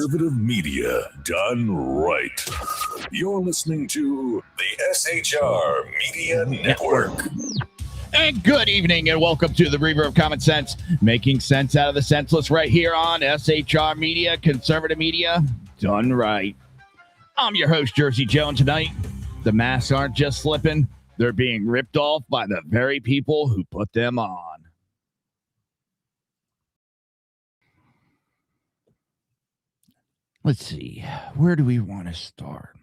Conservative media done right. You're listening to the SHR Media Network. And good evening and welcome to the Reaver of Common Sense, making sense out of the senseless right here on SHR Media, Conservative media done right. I'm your host, Jersey Joe, and tonight the masks aren't just slipping, they're being ripped off by the very people who put them on. Let's see, where do we want to start?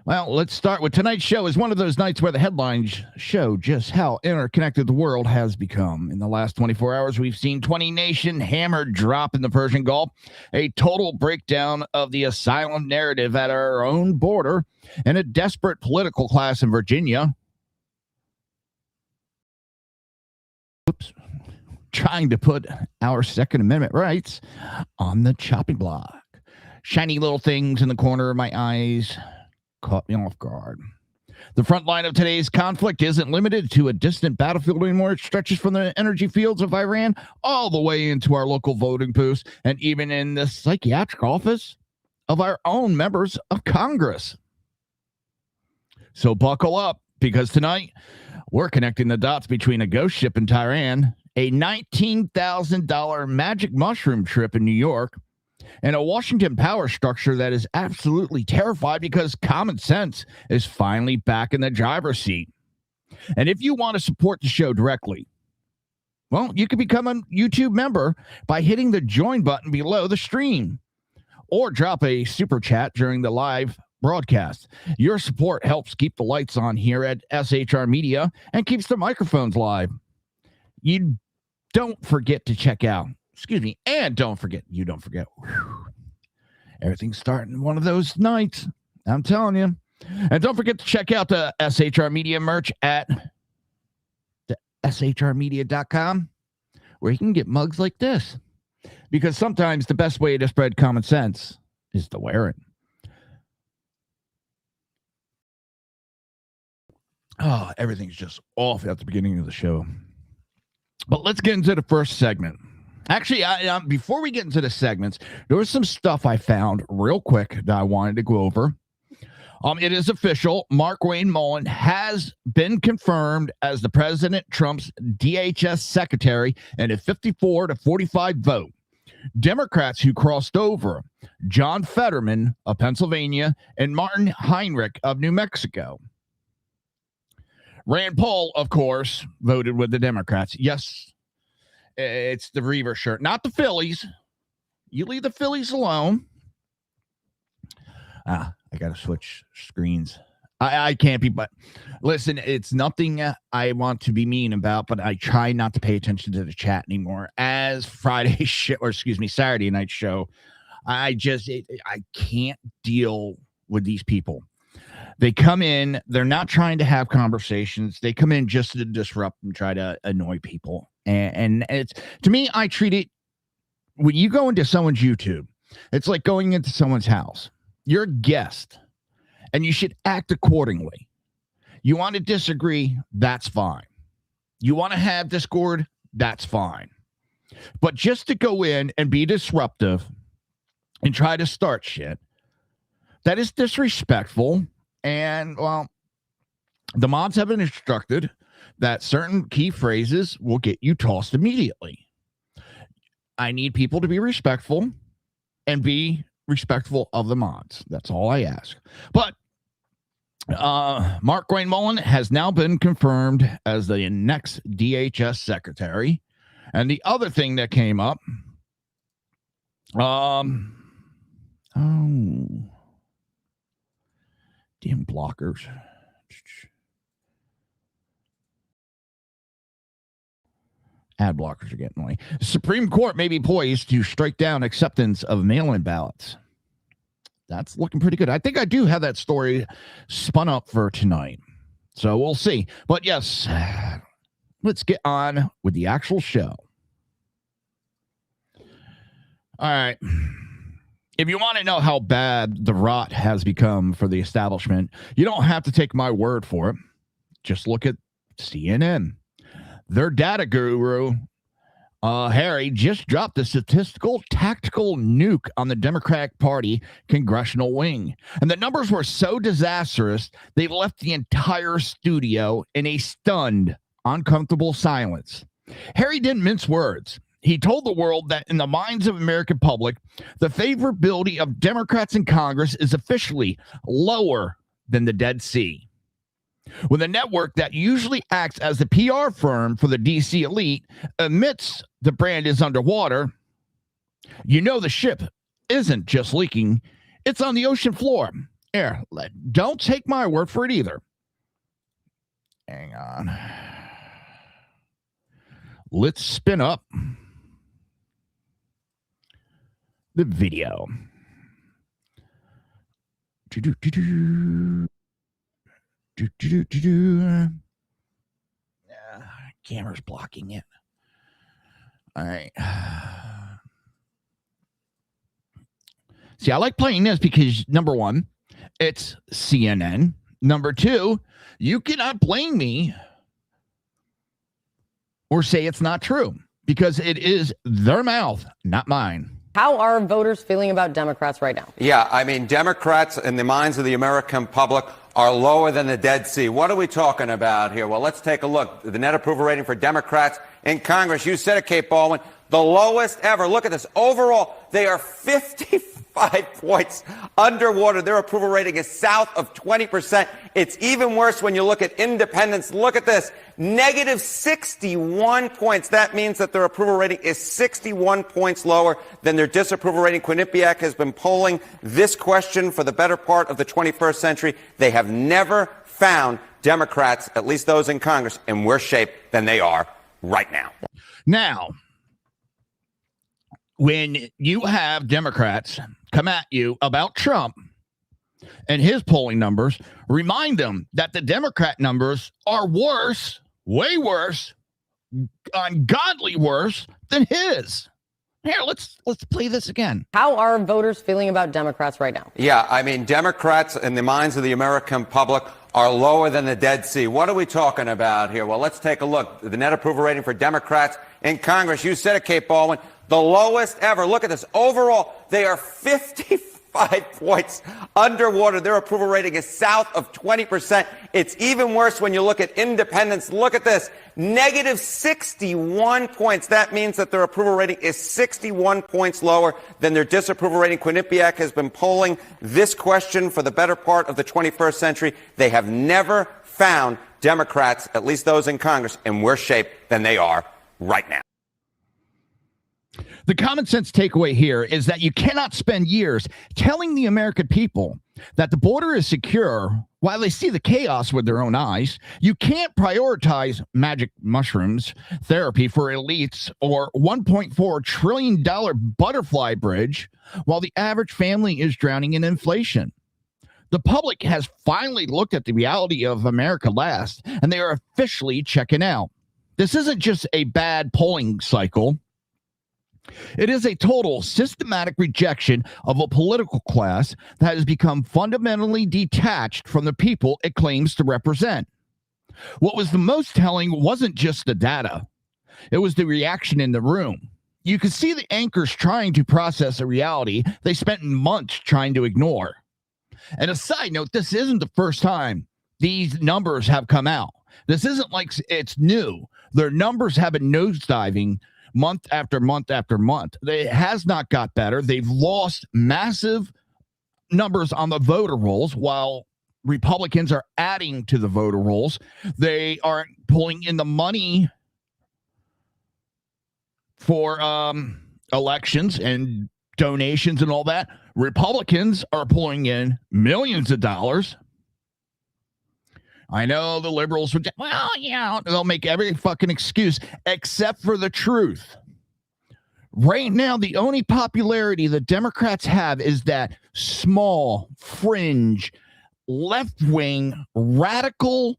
Well, let's start with tonight's show is one of those nights where the headlines show just how interconnected the world has become. In the last 24 hours, we've seen 20 nation hammered drop in the Persian Gulf, a total breakdown of the asylum narrative at our own border, and a desperate political class in Virginia trying to put our Second Amendment rights on the chopping block. Shiny little things in the corner of my eyes caught me off guard. The front line of today's conflict isn't limited to a distant battlefield anymore. It stretches from the energy fields of Iran all the way into our local voting booths and even in the psychiatric office of our own members of Congress. So buckle up, because tonight we're connecting the dots between a ghost ship in Tehran, a $19,000 magic mushroom trip in New York, and a Washington power structure that is absolutely terrified because common sense is finally back in the driver's seat. And if you want to support the show directly, well, you can become a YouTube member by hitting the join button below the stream or drop a super chat during the live broadcast. Your support helps keep the lights on here at SHR Media and keeps the microphones live. You don't forget to check out. And don't forget. Whew, everything's starting one of those nights. I'm telling you. And don't forget to check out the SHR Media merch at the shrmedia.com, where you can get mugs like this. Because sometimes the best way to spread common sense is to wear it. Oh, everything's just off at the beginning of the show. But let's get into the first segment. Actually, before we get into the segments, there was some stuff I found real quick that I wanted to go over. It is official. Markwayne Mullin has been confirmed as the President Trump's DHS secretary in a 54-45 vote. Democrats who crossed over, John Fetterman of Pennsylvania and Martin Heinrich of New Mexico. Rand Paul, of course, voted with the Democrats. Yes, it's the Reaver shirt, not the Phillies. You leave the Phillies alone. I got to switch screens. I can't be, but listen, it's nothing I want to be mean about, but I try not to pay attention to the chat anymore. As Friday's show, or Saturday night show, I can't deal with these people. They come in, they're not trying to have conversations. They come in just to disrupt and try to annoy people. And it's, to me, I treat it, when you go into someone's YouTube, it's like going into someone's house. You're a guest, and you should act accordingly. You want to disagree, that's fine. You want to have discord, that's fine. But just to go in and be disruptive and try to start shit, that is disrespectful. And, well, the mods have been instructed that certain key phrases will get you tossed immediately. I need people to be respectful and be respectful of the mods. That's all I ask. But Markwayne Mullin has now been confirmed as the next DHS secretary. And the other thing that came up, damn blockers. Ad blockers are getting away. The Supreme Court may be poised to strike down acceptance of mail-in ballots. That's looking pretty good. I think I do have that story spun up for tonight. So we'll see. But yes, let's get on with the actual show. All right. If you want to know how bad the rot has become for the establishment, you don't have to take my word for it. Just look at CNN. Their data guru Harry just dropped a statistical tactical nuke on the Democratic Party congressional wing. And the numbers were so disastrous, they left the entire studio in a stunned, uncomfortable silence. Harry didn't mince words. He told the world that in the minds of the American public, the favorability of Democrats in Congress is officially lower than the Dead Sea. When the network that usually acts as the PR firm for the DC elite admits the brand is underwater, you know the ship isn't just leaking, it's on the ocean floor. Here, don't take my word for it either. Hang on. Let's spin up the video. Camera's blocking it. All right. See, I like playing this because, number one, it's CNN. Number two, you cannot blame me or say it's not true because it is their mouth, not mine. How are voters feeling about Democrats right now? Yeah, I mean, Democrats in the minds of the American public are lower than the Dead Sea. What are we talking about here? Well, let's take a look. The net approval rating for Democrats in Congress, you said it, Kate Baldwin, the lowest ever. Look at this. Overall, they are 55 points underwater. Their approval rating is south of 20%. It's even worse when you look at independents. Look at this. Negative 61 points. That means that their approval rating is 61 points lower than their disapproval rating. Quinnipiac has been polling this question for the better part of the 21st century. They have never found Democrats, at least those in Congress, in worse shape than they are right now. Now, when you have Democrats come at you about Trump and his polling numbers, remind them that the Democrat numbers are worse, way worse, ungodly worse than his. Here, let's play this again. How are voters feeling about Democrats right now? Yeah, I mean, Democrats in the minds of the American public are lower than the Dead Sea. What are we talking about here? Well, let's take a look. The net approval rating for Democrats in Congress, you said it, Kate Baldwin, the lowest ever. Look at this. Overall, they are 55 points underwater. Their approval rating is south of 20%. It's even worse when you look at independents. Look at this. Negative 61 points. That means that their approval rating is 61 points lower than their disapproval rating. Quinnipiac has been polling this question for the better part of the 21st century. They have never found Democrats, at least those in Congress, in worse shape than they are right now. The common sense takeaway here is that you cannot spend years telling the American people that the border is secure while they see the chaos with their own eyes. You can't prioritize magic mushrooms therapy for elites or $1.4 trillion butterfly bridge while the average family is drowning in inflation. The public has finally looked at the reality of America last, and they are officially checking out. This isn't just a bad polling cycle. It is a total systematic rejection of a political class that has become fundamentally detached from the people it claims to represent. What was the most telling wasn't just the data. It was the reaction in the room. You could see the anchors trying to process a reality they spent months trying to ignore. And a side note, this isn't the first time these numbers have come out. This isn't like it's new. Their numbers have been nosediving month after month after month. It has not got better. They've lost massive numbers on the voter rolls while Republicans are adding to the voter rolls. They aren't pulling in the money for elections and donations and all that. Republicans are pulling in millions of dollars. I know the liberals would, well, yeah, they'll make every fucking excuse except for the truth. Right now, the only popularity the Democrats have is that small, fringe, left-wing, radical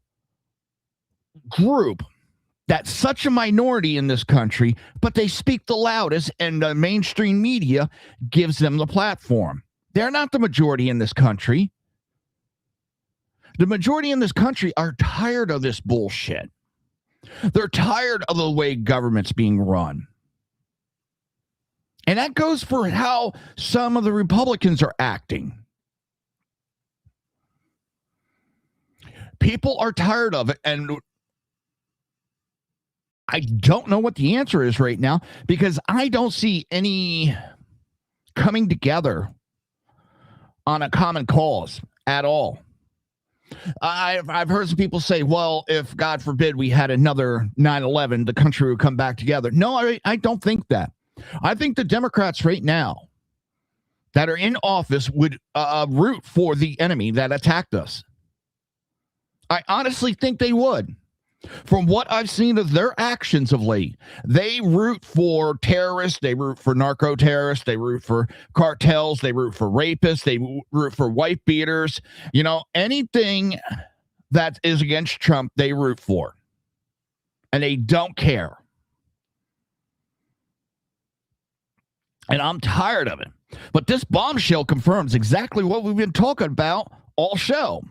group that's such a minority in this country, but they speak the loudest, and the mainstream media gives them the platform. They're not the majority in this country. The majority in this country are tired of this bullshit. They're tired of the way government's being run. And that goes for how some of the Republicans are acting. People are tired of it, and I don't know what the answer is right now because I don't see any coming together on a common cause at all. I've heard some people say, well, if God forbid we had another 9/11, the country would come back together. No, I don't think that. I think the Democrats right now that are in office would root for the enemy that attacked us. I honestly think they would. From what I've seen of their actions of late, they root for terrorists, they root for narco-terrorists, they root for cartels, they root for rapists, they root for wife beaters. You know, anything that is against Trump, they root for. And they don't care. And I'm tired of it. But this bombshell confirms exactly what we've been talking about all show.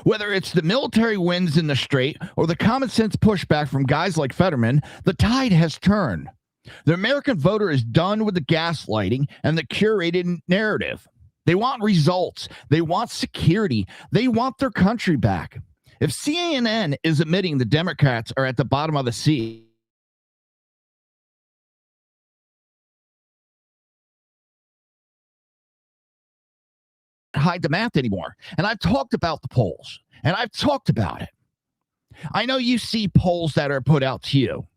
Whether it's the military wins in the Strait or the common sense pushback from guys like Fetterman, the tide has turned. The American voter is done with the gaslighting and the curated narrative. They want results. They want security. They want their country back. If CNN is admitting the Democrats are at the bottom of the sea, hide the math anymore. And I've talked about the polls, and I've talked about it. I know you see polls that are put out to you.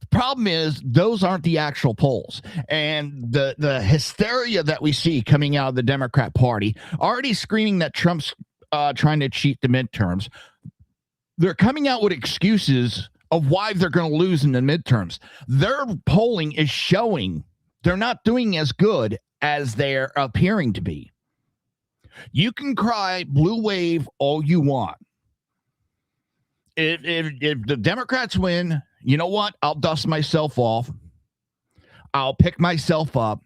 The problem is those aren't the actual polls. And the hysteria that we see coming out of the Democrat Party, already screaming that Trump's trying to cheat the midterms, they're coming out with excuses of why they're going to lose in the midterms. Their polling is showing they're not doing as good as they're appearing to be. You can cry blue wave all you want. If the Democrats win, you know what? I'll dust myself off. I'll pick myself up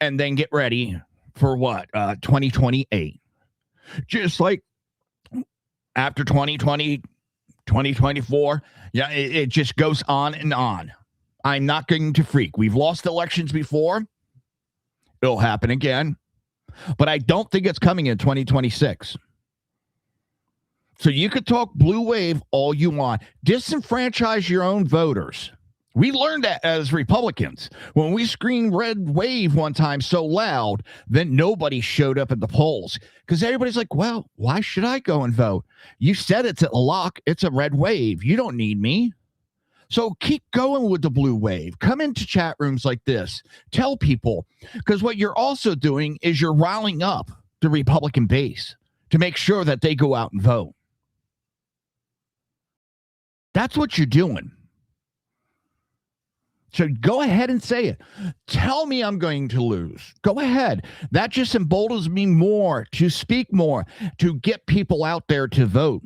and then get ready for what? 2028. Just like after 2020, 2024, yeah, it just goes on and on. I'm not going to freak. We've lost elections before. It'll happen again. But I don't think it's coming in 2026. So you could talk blue wave all you want. Disenfranchise your own voters. We learned that as Republicans. When we screamed red wave one time so loud, then nobody showed up at the polls. Because everybody's like, well, why should I go and vote? You said it's a lock. It's a red wave. You don't need me. So keep going with the blue wave. Come into chat rooms like this. Tell people. Because what you're also doing is you're riling up the Republican base to make sure that they go out and vote. That's what you're doing. So go ahead and say it. Tell me I'm going to lose. Go ahead. That just emboldens me more to speak more, to get people out there to vote.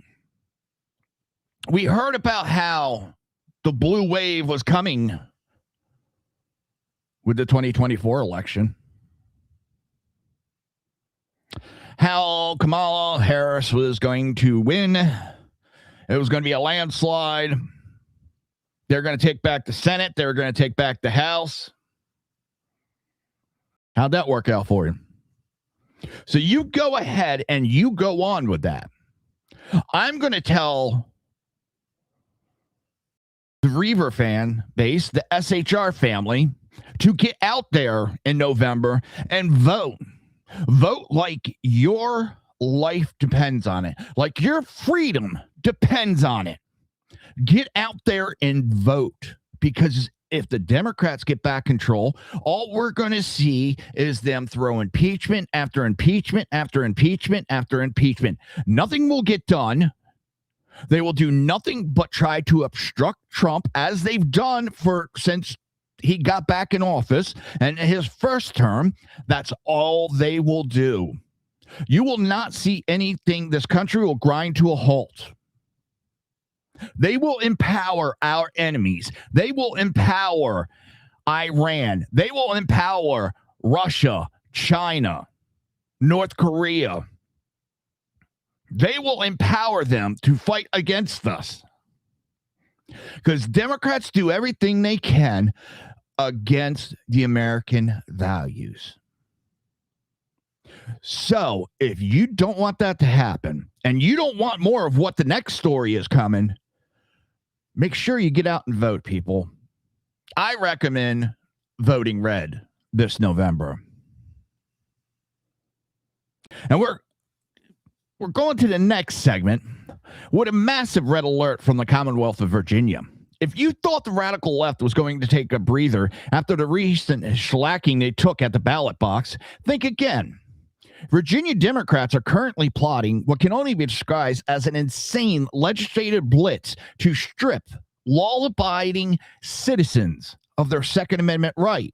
We heard about how the blue wave was coming with the 2024 election. How Kamala Harris was going to win. It was going to be a landslide. They're going to take back the Senate. They're going to take back the House. How'd that work out for you? So you go ahead and you go on with that. I'm going to tell the Reaver fan base, the SHR family, to get out there in November and vote. Vote like your life depends on it, like your freedom depends on it. Get out there and vote, because if the Democrats get back control, all we're going to see is them throw impeachment after impeachment after impeachment after impeachment. Nothing will get done. They will do nothing but try to obstruct Trump, as they've done since he got back in office and his first term. That's all they will do. You will not see anything. This country will grind to a halt. They will empower our enemies. They will empower Iran. They will empower Russia, China, North Korea. They will empower them to fight against us. Because Democrats do everything they can against the American values. So if you don't want that to happen and you don't want more of what the next story is coming, make sure you get out and vote, people. I recommend voting red this November. And we're going to the next segment with a massive red alert from the Commonwealth of Virginia. If you thought the radical left was going to take a breather after the recent shellacking they took at the ballot box, think again. Virginia Democrats are currently plotting what can only be described as an insane legislative blitz to strip law-abiding citizens of their Second Amendment right.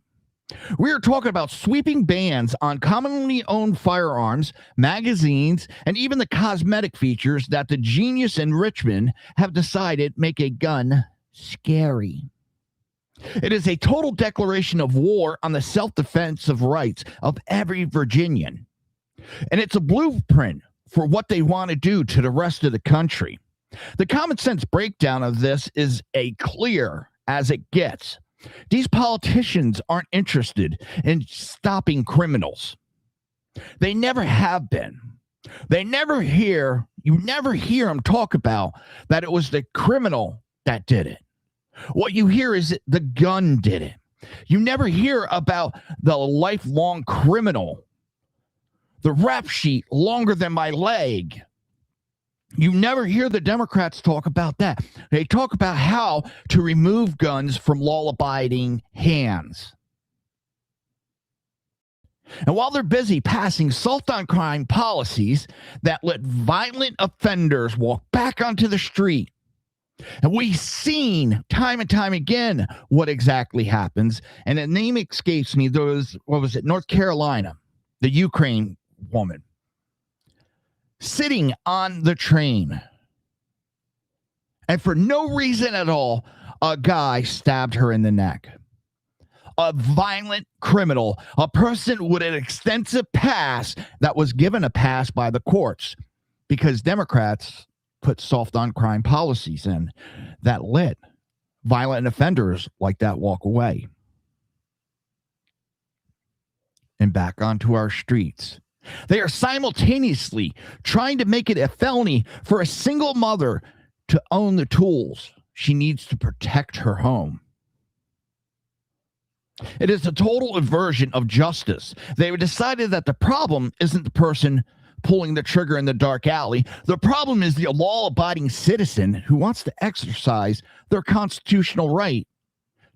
We are talking about sweeping bans on commonly owned firearms, magazines, and even the cosmetic features that the genius in Richmond have decided make a gun scary. It is a total declaration of war on the self-defensive rights of every Virginian. And it's a blueprint for what they want to do to the rest of the country. The common sense breakdown of this is as clear as it gets. These politicians aren't interested in stopping criminals. They never have been. You never hear them talk about that it was the criminal that did it. What you hear is the gun did it. You never hear about the lifelong criminal. The rap sheet longer than my leg. You never hear the Democrats talk about that. They talk about how to remove guns from law-abiding hands. And while they're busy passing assault-on-crime policies that let violent offenders walk back onto the street, and we've seen time and time again what exactly happens. And the name escapes me. There was, North Carolina, the Ukraine woman sitting on the train, and for no reason at all, a guy stabbed her in the neck. A violent criminal, a person with an extensive past that was given a pass by the courts because Democrats put soft on crime policies in that let violent offenders like that walk away. And back onto our streets. They are simultaneously trying to make it a felony for a single mother to own the tools she needs to protect her home. It is a total inversion of justice. They decided that the problem isn't the person pulling the trigger in the dark alley. The problem is the law-abiding citizen who wants to exercise their constitutional right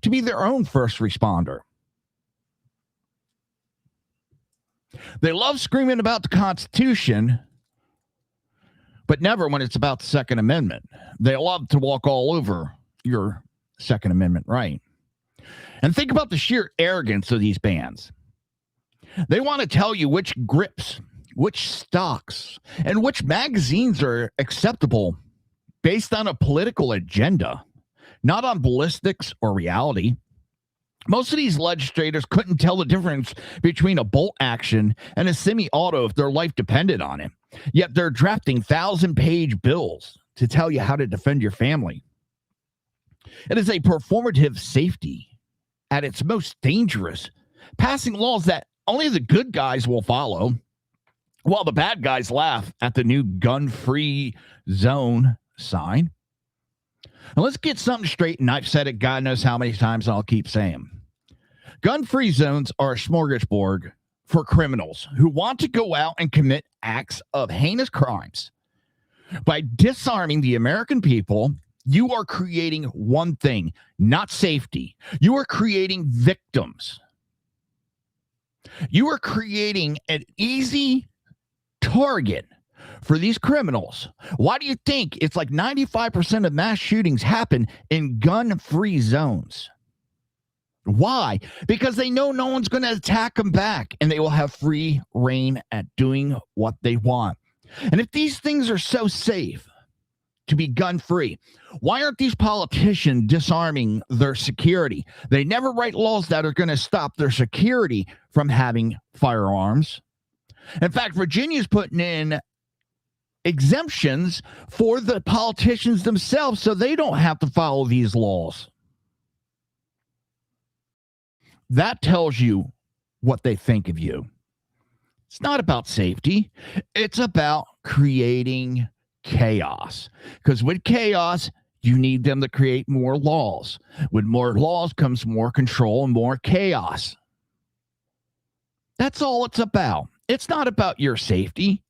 to be their own first responder. They love screaming about the Constitution, but never when it's about the Second Amendment. They love to walk all over your Second Amendment right. And think about the sheer arrogance of these bans. They want to tell you which grips, which stocks, and which magazines are acceptable based on a political agenda, not on ballistics or reality. Most of these legislators couldn't tell the difference between a bolt action and a semi-auto if their life depended on it. Yet they're drafting 1,000-page bills to tell you how to defend your family. It is a performative safety at its most dangerous, passing laws that only the good guys will follow, while the bad guys laugh at the new gun-free zone sign. Now let's get something straight, and I've said it God knows how many times, and I'll keep saying. Gun-free zones are a smorgasbord for criminals who want to go out and commit acts of heinous crimes. By disarming the American people, you are creating one thing, not safety. You are creating victims. You are creating an easy target for these criminals. Why do you think it's like 95% of mass shootings happen in gun-free zones? Why? Because they know no one's going to attack them back, and they will have free reign at doing what they want. And if these things are so safe to be gun-free, why aren't these politicians disarming their security? They never write laws that are going to stop their security from having firearms. In fact, Virginia's putting in exemptions for the politicians themselves so they don't have to follow these laws. that tells you what they think of you. It's not about safety. It's about creating chaos. Because with chaos, you need them to create more laws. With more laws comes more control and more chaos. That's all it's about. It's not about your safety.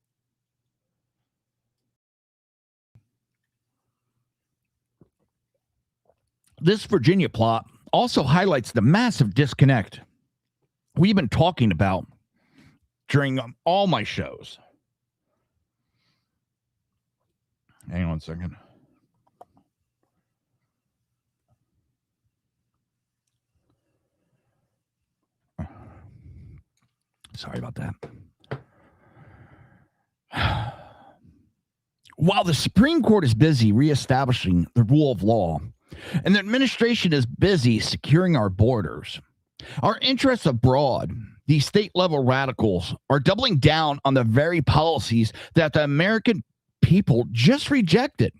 This Virginia plot also highlights the massive disconnect we've been talking about during all my shows. Hang on a second. Sorry about that. While the Supreme Court is busy reestablishing the rule of law, and the administration is busy securing our borders, our interests abroad, these state-level radicals are doubling down on the very policies that the American people just rejected.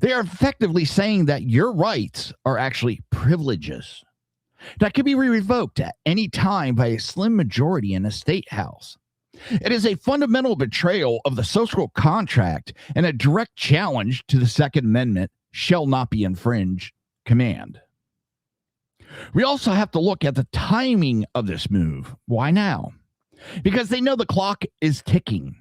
They are effectively saying that your rights are actually privileges that can be revoked at any time by a slim majority in a state house. It is a fundamental betrayal of the social contract and a direct challenge to the Second Amendment shall not be infringed command. We also have to look at the timing of this move. Why now? Because they know the clock is ticking.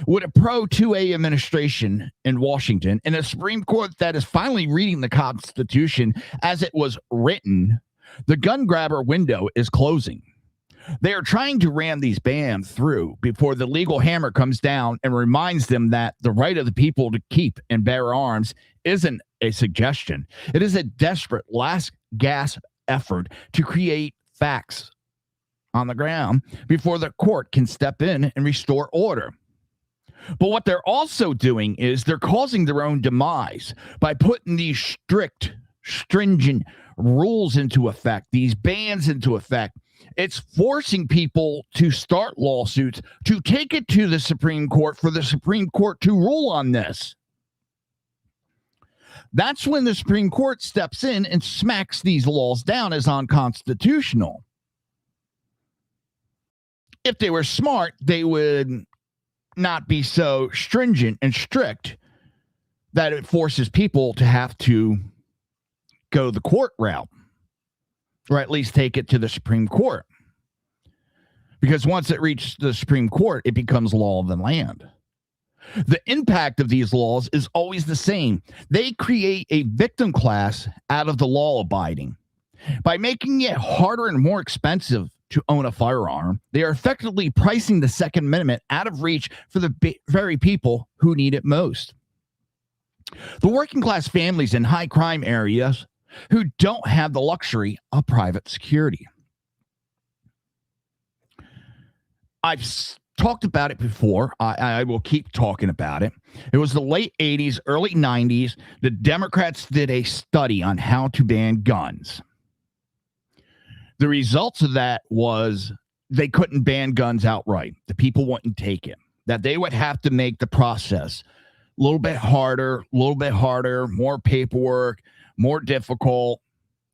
With a pro-2A administration in Washington and a Supreme Court that is finally reading the Constitution as it was written, the gun grabber window is closing. They are trying to ram these bans through before the legal hammer comes down and reminds them that the right of the people to keep and bear arms isn't a suggestion. It is a desperate last gasp effort to create facts on the ground before the court can step in and restore order. But what they're also doing is they're causing their own demise by putting these strict, stringent rules into effect, these bans into effect. It's forcing people to start lawsuits, to take it to the Supreme Court for the Supreme Court to rule on this. That's when the Supreme Court steps in and smacks these laws down as unconstitutional. If they were smart, they would not be so stringent and strict that it forces people to have to go the court route, or at least take it to the Supreme Court. Because once it reaches the Supreme Court, it becomes law of the land. The impact of these laws is always the same. They create a victim class out of the law-abiding. By making it harder and more expensive to own a firearm, they are effectively pricing the Second Amendment out of reach for the very people who need it most. The working class families in high crime areas who don't have the luxury of private security. I've talked about it before. I will keep talking about it. It was the late 80s, early 90s. The Democrats did a study on how to ban guns. The results of that was they couldn't ban guns outright. The people wouldn't take it. That they would have to make the process a little bit harder, more paperwork, more difficult,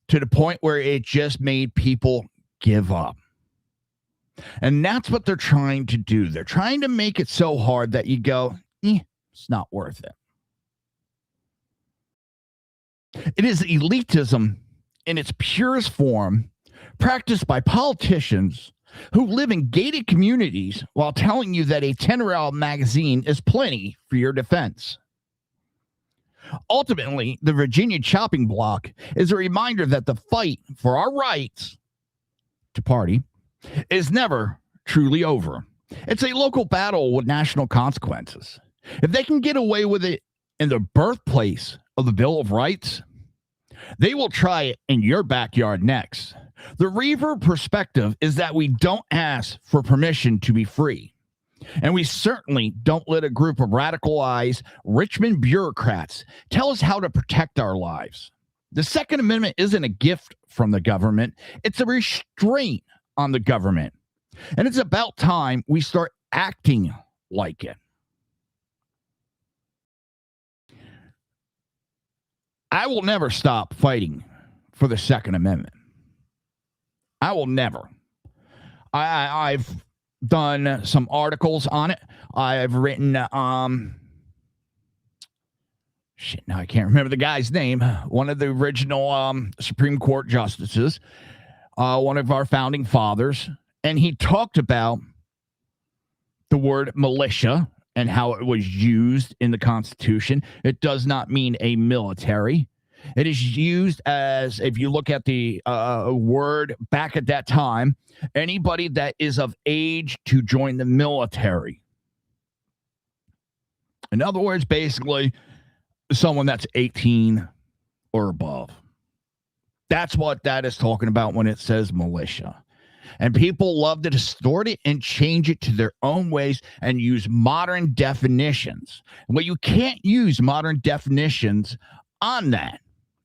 to the point where it just made people give up. And that's what they're trying to do. They're trying to make it so hard that you go, it's not worth it. It is elitism in its purest form, practiced by politicians who live in gated communities while telling you that a 10-round magazine is plenty for your defense. Ultimately, the Virginia chopping block is a reminder that the fight for our rights to party is never truly over. It's a local battle with national consequences. If they can get away with it in the birthplace of the Bill of Rights, they will try it in your backyard next. The Reaver perspective is that we don't ask for permission to be free. And we certainly don't let a group of radicalized Richmond bureaucrats tell us how to protect our lives. The Second Amendment isn't a gift from the government. It's a restraint on the government. And it's about time we start acting like it. I will never stop fighting for the Second Amendment. I will never. I've done some articles on it. I've written, shit, now I can't remember the guy's name. One of the original Supreme Court justices, one of our founding fathers. And he talked about the word militia and how it was used in the Constitution. It does not mean a military. It is used as, if you look at the word back at that time, anybody that is of age to join the military. In other words, basically, someone that's 18 or above. That's what that is talking about when it says militia. And people love to distort it and change it to their own ways and use modern definitions. Well, you can't use modern definitions on that.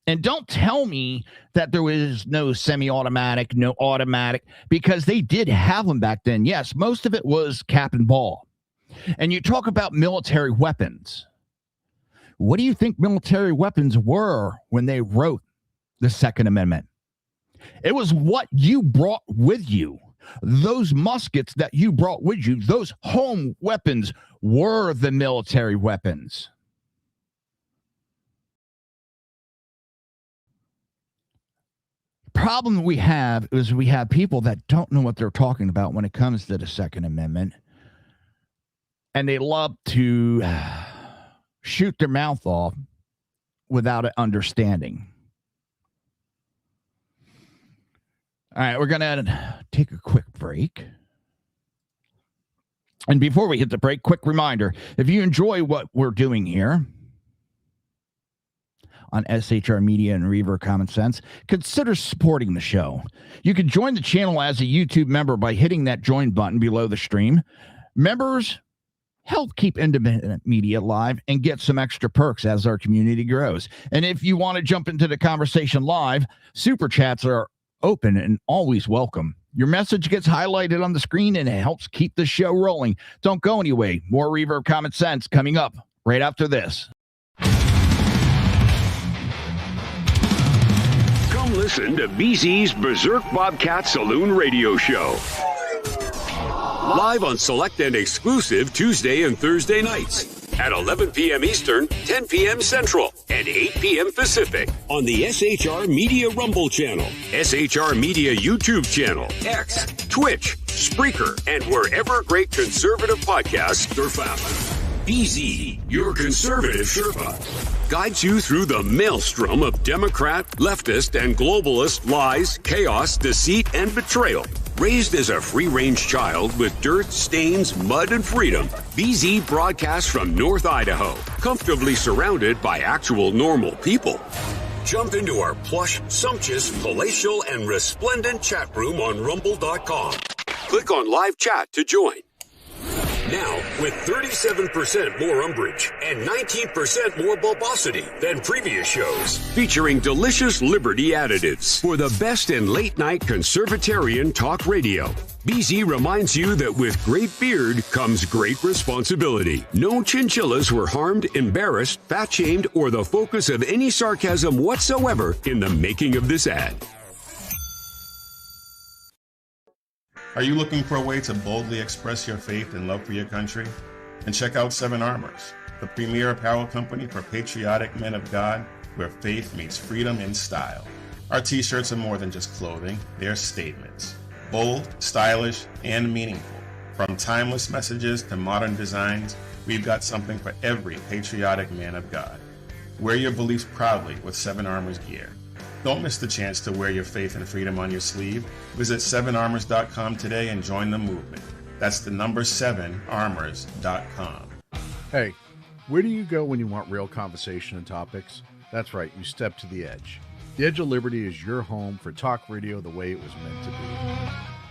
And don't tell me that there was no semi-automatic, no automatic, because they did have them back then. Yes, most of it was cap and ball. And you talk about military weapons. What do you think military weapons were when they wrote the Second Amendment? It was what you brought with you. Those muskets that you brought with you, those home weapons were the military weapons. Problem we have is we have people that don't know what they're talking about when it comes to the Second Amendment, and they love to shoot their mouth off without an understanding. All right, we're going to take a quick break. And before we hit the break, quick reminder, if you enjoy what we're doing here on SHR Media and Reaver of Common Sense, consider supporting the show. You can join the channel as a YouTube member by hitting that join button below the stream. Members help keep independent media alive and get some extra perks as our community grows. And if you want to jump into the conversation live, super chats are open and always welcome. Your message gets highlighted on the screen and it helps keep the show rolling. Don't go anyway. More Reaver of Common Sense coming up right after this. Come listen to BZ's Berserk Bobcat Saloon Radio Show. Live on select and exclusive Tuesday and Thursday nights at 11 p.m. Eastern, 10 p.m. Central, and 8 p.m. Pacific on the SHR Media Rumble channel, SHR Media YouTube channel, X, Twitch, Spreaker, and wherever great conservative podcasts are found. BZ, your conservative Sherpa, guides you through the maelstrom of Democrat, leftist, and globalist lies, chaos, deceit, and betrayal. Raised as a free-range child with dirt, stains, mud, and freedom, BZ broadcasts from North Idaho, comfortably surrounded by actual normal people. Jump into our plush, sumptuous, palatial, and resplendent chat room on rumble.com. Click on live chat to join. Now, with 37% more umbrage and 19% more bulbosity than previous shows, featuring delicious Liberty additives for the best in late-night conservatarian talk radio. BZ reminds you that with great beard comes great responsibility. No chinchillas were harmed, embarrassed, fat-shamed, or the focus of any sarcasm whatsoever in the making of this ad. Are you looking for a way to boldly express your faith and love for your country? And check out 7 Armors, the premier apparel company for patriotic men of God, where faith meets freedom in style. Our t-shirts are more than just clothing, they're statements. Bold, stylish, and meaningful. From timeless messages to modern designs, we've got something for every patriotic man of God. Wear your beliefs proudly with 7 Armors gear. Don't miss the chance to wear your faith and freedom on your sleeve. Visit 7armors.com today and join the movement. That's the number 7armors.com. Hey, where do you go when you want real conversation and topics? That's right, you step to the edge. The Edge of Liberty is your home for talk radio the way it was meant to be.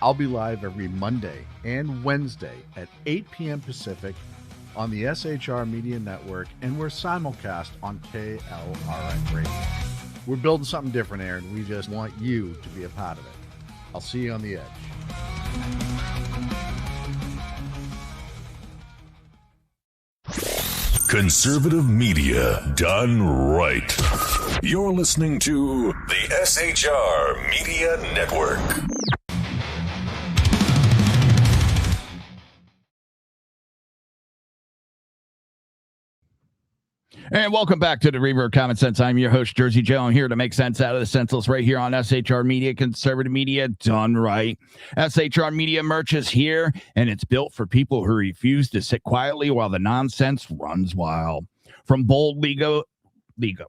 I'll be live every Monday and Wednesday at 8 p.m. Pacific on the SHR Media Network, and we're simulcast on KLRN Radio. We're building something different, Aaron. We just want you to be a part of it. I'll see you on the edge. Conservative media done right. You're listening to the SHR Media Network. And welcome back to the Reaver of Common Sense. I'm your host, Jersey Joe. I'm here to make sense out of the senseless right here on SHR Media, conservative media done right. SHR Media merch is here, and it's built for people who refuse to sit quietly while the nonsense runs wild. From bold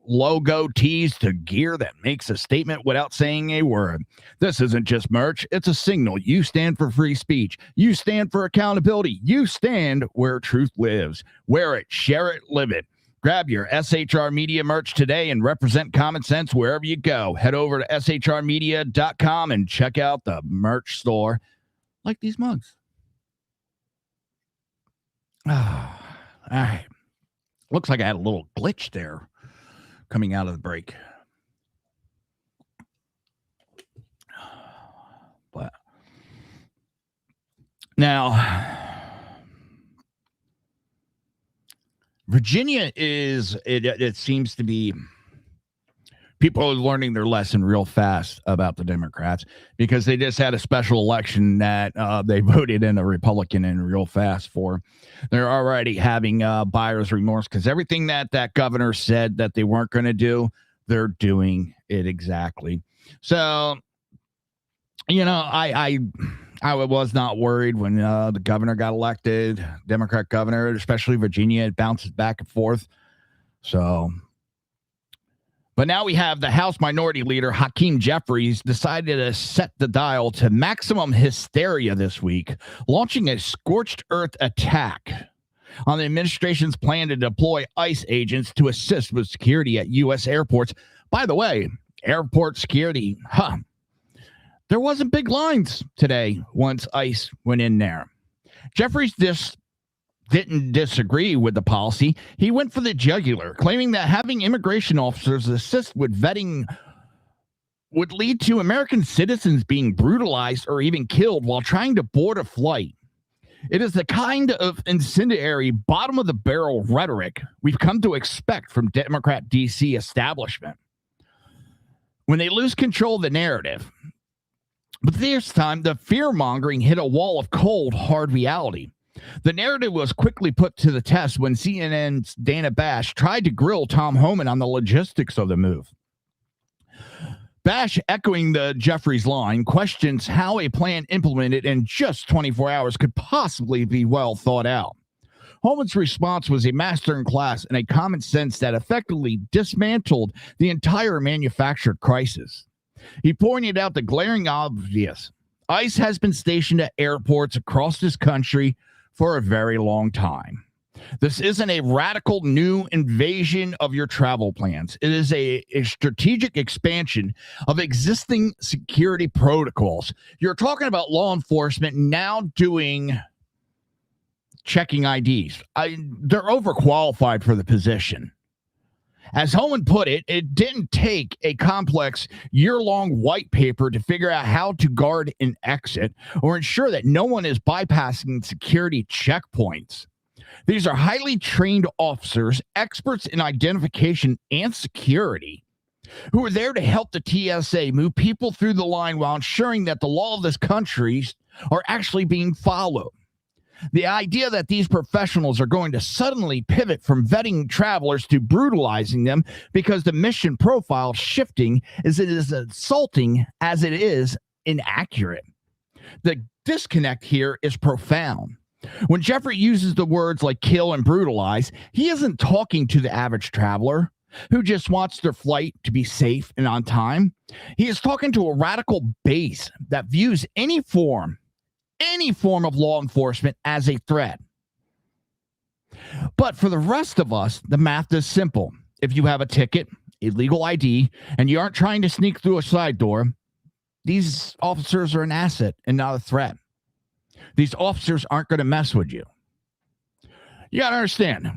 logo tees to gear that makes a statement without saying a word. This isn't just merch, it's a signal. You stand for free speech. You stand for accountability. You stand where truth lives. Wear it, share it, live it. Grab your SHR Media merch today and represent common sense wherever you go. Head over to shrmedia.com and check out the merch store like these mugs. All right. Looks like I had a little glitch there coming out of the break. But now, Virginia it seems to be people are learning their lesson real fast about the Democrats because they just had a special election that they voted in a Republican in real fast for. They're already having buyer's remorse because everything that governor said that they weren't going to do, they're doing it exactly. So, I was not worried when the governor got elected, Democrat governor, especially Virginia. It bounces back and forth. So, but now we have the House Minority Leader, Hakeem Jeffries, decided to set the dial to maximum hysteria this week, launching a scorched earth attack on the administration's plan to deploy ICE agents to assist with security at U.S. airports. By the way, airport security, there wasn't big lines today once ICE went in there. Jeffries didn't disagree with the policy. He went for the jugular, claiming that having immigration officers assist with vetting would lead to American citizens being brutalized or even killed while trying to board a flight. It is the kind of incendiary, bottom-of-the-barrel rhetoric we've come to expect from Democrat D.C. establishment. When they lose control of the narrative, but this time, the fear-mongering hit a wall of cold, hard reality. The narrative was quickly put to the test when CNN's Dana Bash tried to grill Tom Homan on the logistics of the move. Bash, echoing the Jeffries line, questions how a plan implemented in just 24 hours could possibly be well thought out. Homan's response was a master-in-class and a common sense that effectively dismantled the entire manufactured crisis. He pointed out the glaring obvious. ICE has been stationed at airports across this country for a very long time. This isn't a radical new invasion of your travel plans. It is a strategic expansion of existing security protocols. You're talking about law enforcement now doing checking IDs. They're overqualified for the position. As Homan put it, it didn't take a complex year-long white paper to figure out how to guard an exit or ensure that no one is bypassing security checkpoints. These are highly trained officers, experts in identification and security, who are there to help the TSA move people through the line while ensuring that the law of this country are actually being followed. The idea that these professionals are going to suddenly pivot from vetting travelers to brutalizing them because the mission profile shifting is as insulting as it is inaccurate. The disconnect here is profound. When Jeffrey uses the words like kill and brutalize, he isn't talking to the average traveler who just wants their flight to be safe and on time. He is talking to a radical base that views any form of law enforcement as a threat. But for the rest of us, the math is simple. If you have a ticket, a legal ID, and you aren't trying to sneak through a side door, these officers are an asset and not a threat. These officers aren't going to mess with you. You got to understand,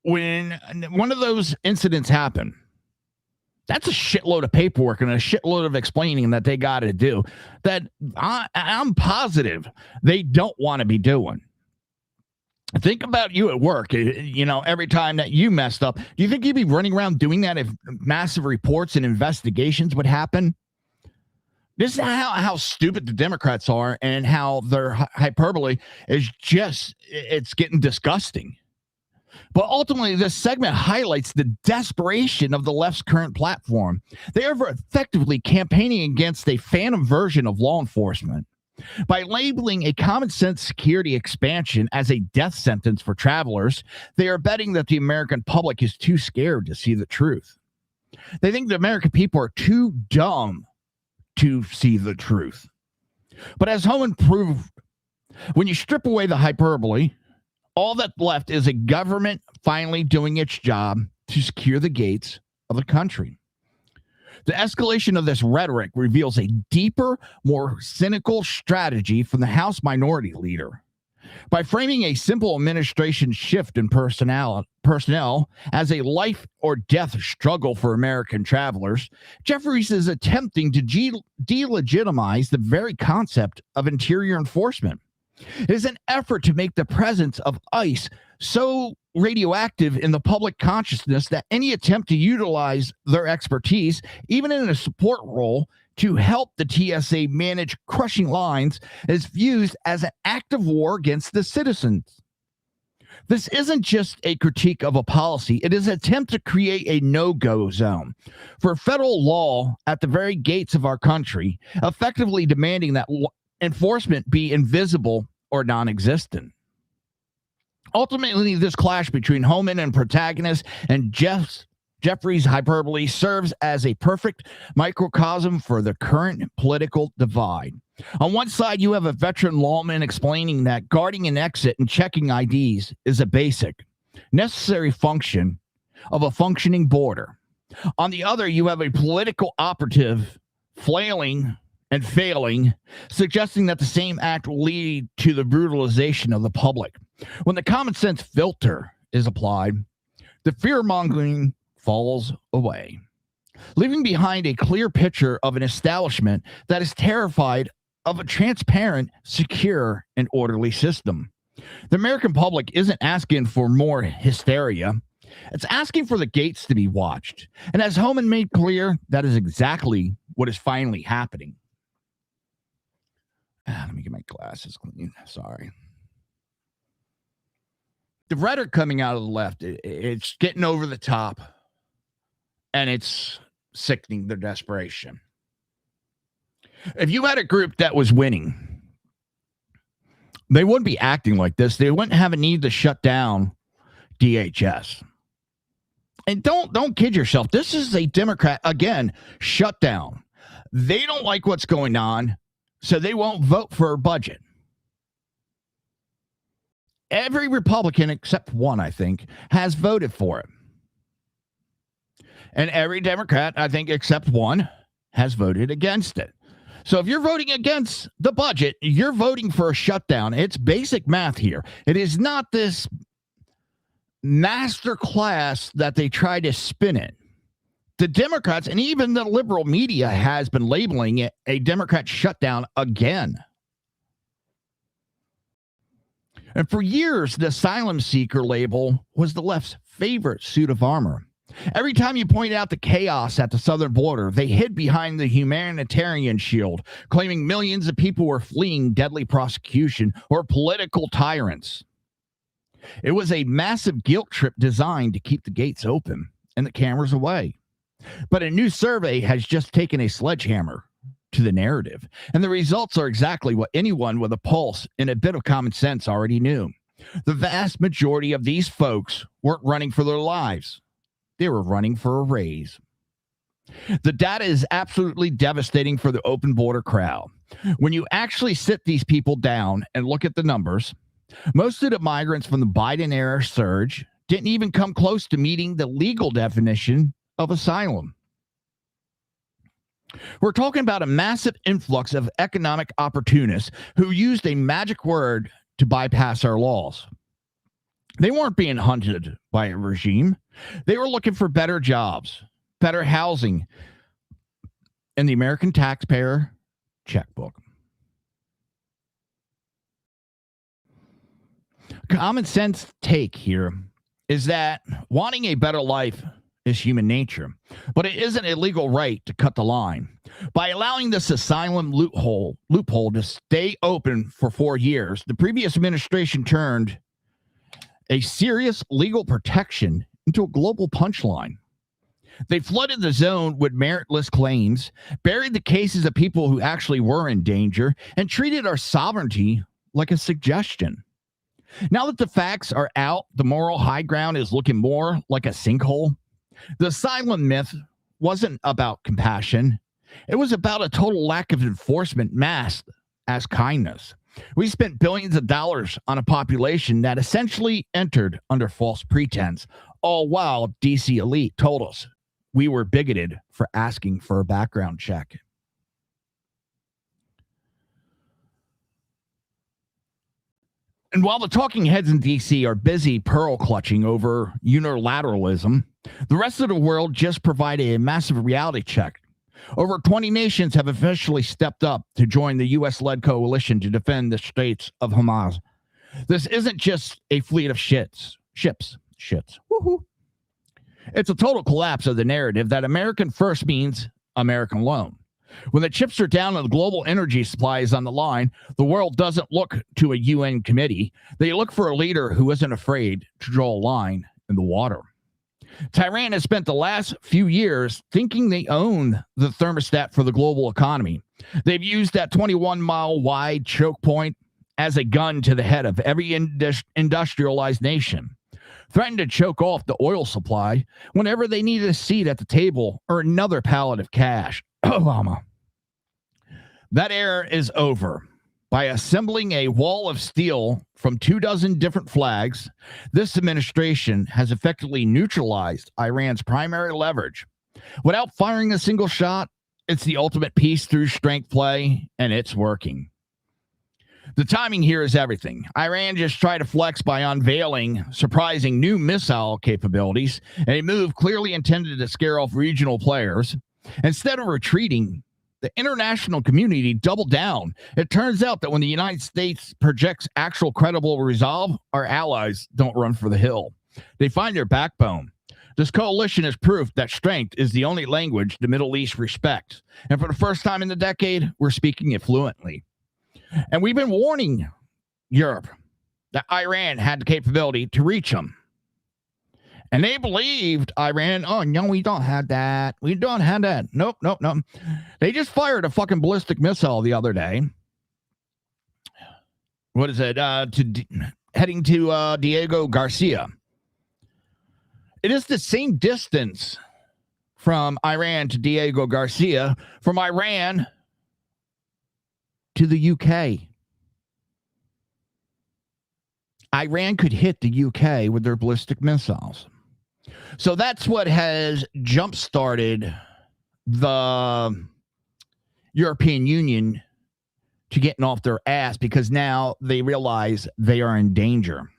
when one of those incidents happen, that's a shitload of paperwork and a shitload of explaining that they got to do that I'm positive they don't want to be doing. Think about you at work. Every time that you messed up, do you think you'd be running around doing that if massive reports and investigations would happen? This is how stupid the Democrats are and how their hyperbole is it's getting disgusting. But ultimately, this segment highlights the desperation of the left's current platform. They are effectively campaigning against a phantom version of law enforcement. By labeling a common sense security expansion as a death sentence for travelers, they are betting that the American public is too scared to see the truth. They think the American people are too dumb to see the truth. But as Homan proved, when you strip away the hyperbole, all that's left is a government finally doing its job to secure the gates of the country. The escalation of this rhetoric reveals a deeper, more cynical strategy from the House Minority Leader. By framing a simple administration shift in personnel as a life or death struggle for American travelers, Jeffries is attempting to delegitimize the very concept of interior enforcement. It is an effort to make the presence of ICE so radioactive in the public consciousness that any attempt to utilize their expertise, even in a support role, to help the TSA manage crushing lines is viewed as an act of war against the citizens. This isn't just a critique of a policy. It is an attempt to create a no-go zone for federal law at the very gates of our country, effectively demanding that enforcement be invisible or non-existent. Ultimately, this clash between Homan and protagonist and Jeffries' hyperbole serves as a perfect microcosm for the current political divide. On one side, you have a veteran lawman explaining that guarding an exit and checking IDs is a basic, necessary function of a functioning border. On the other, you have a political operative flailing and failing, suggesting that the same act will lead to the brutalization of the public. When the common sense filter is applied, the fear-mongering falls away, leaving behind a clear picture of an establishment that is terrified of a transparent, secure, and orderly system. The American public isn't asking for more hysteria. It's asking for the gates to be watched. And as Homan made clear, that is exactly what is finally happening. Let me get my glasses clean. Sorry. The rhetoric coming out of the left, it's getting over the top, and it's sickening their desperation. If you had a group that was winning, they wouldn't be acting like this. They wouldn't have a need to shut down DHS. And don't kid yourself. This is a Democrat, again, shutdown. They don't like what's going on, so they won't vote for a budget. Every Republican, except one, I think, has voted for it. And every Democrat, I think, except one, has voted against it. So if you're voting against the budget, you're voting for a shutdown. It's basic math here. It is not this master class that they try to spin it. The Democrats and even the liberal media has been labeling it a Democrat shutdown again. And for years, the asylum seeker label was the left's favorite suit of armor. Every time you pointed out the chaos at the southern border, they hid behind the humanitarian shield, claiming millions of people were fleeing deadly prosecution or political tyrants. It was a massive guilt trip designed to keep the gates open and the cameras away. But a new survey has just taken a sledgehammer to the narrative, and the results are exactly what anyone with a pulse and a bit of common sense already knew. The vast majority of these folks weren't running for their lives. They were running for a raise. The data is absolutely devastating for the open border crowd. When you actually sit these people down and look at the numbers, most of the migrants from the Biden-era surge didn't even come close to meeting the legal definition of asylum. We're talking about a massive influx of economic opportunists who used a magic word to bypass our laws. They weren't being hunted by a regime. They were looking for better jobs, better housing, and the American taxpayer checkbook. Common sense take here is that wanting a better life is human nature, but it isn't a legal right to cut the line. By allowing this asylum loophole to stay open for 4 years, the previous administration turned a serious legal protection into a global punchline. They flooded the zone with meritless claims, buried the cases of people who actually were in danger, and treated our sovereignty like a suggestion. Now that the facts are out, the moral high ground is looking more like a sinkhole. The asylum myth wasn't about compassion. It was about a total lack of enforcement masked as kindness. We spent billions of dollars on a population that essentially entered under false pretense, all while DC elite told us we were bigoted for asking for a background check. And while the talking heads in DC are busy pearl clutching over unilateralism, the rest of the world just provided a massive reality check. Over 20 nations have officially stepped up to join the U.S.-led coalition to defend the Strait of Hormuz. This isn't just a fleet of ships. Woohoo. It's a total collapse of the narrative that American first means American alone. When the chips are down and the global energy supply is on the line, the world doesn't look to a UN committee. They look for a leader who isn't afraid to draw a line in the water. Tehran has spent the last few years thinking they own the thermostat for the global economy. They've used that 21-mile wide choke point as a gun to the head of every industrialized nation, threatened to choke off the oil supply whenever they needed a seat at the table or another pallet of cash. Obama. That era is over. By assembling a wall of steel from 24 different flags, this administration has effectively neutralized Iran's primary leverage. Without firing a single shot, it's the ultimate peace through strength play, and it's working. The timing here is everything. Iran just tried to flex by unveiling surprising new missile capabilities, a move clearly intended to scare off regional players. Instead of retreating, the international community doubled down. It turns out that when the United States projects actual credible resolve, our allies don't run for the hill. They find their backbone. This coalition is proof that strength is the only language the Middle East respects. And for the first time in the decade, we're speaking it fluently. And we've been warning Europe that Iran had the capability to reach them. And they believed Iran, oh, no, we don't have that. We don't have that. Nope. They just fired a fucking ballistic missile the other day. What is it? Heading to Diego Garcia. It is the same distance from Iran to Diego Garcia, from Iran to the UK. Iran could hit the UK with their ballistic missiles. So that's what has jump-started the European Union to getting off their ass, because now they realize they are in danger.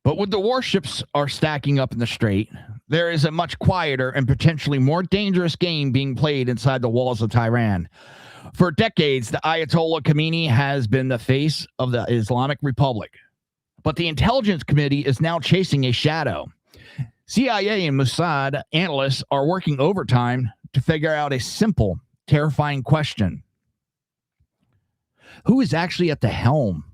But when the warships are stacking up in the strait, there is a much quieter and potentially more dangerous game being played inside the walls of Tehran. For decades, the Ayatollah Khomeini has been the face of the Islamic Republic. But the Intelligence Committee is now chasing a shadow. CIA and Mossad analysts are working overtime to figure out a simple, terrifying question. Who is actually at the helm?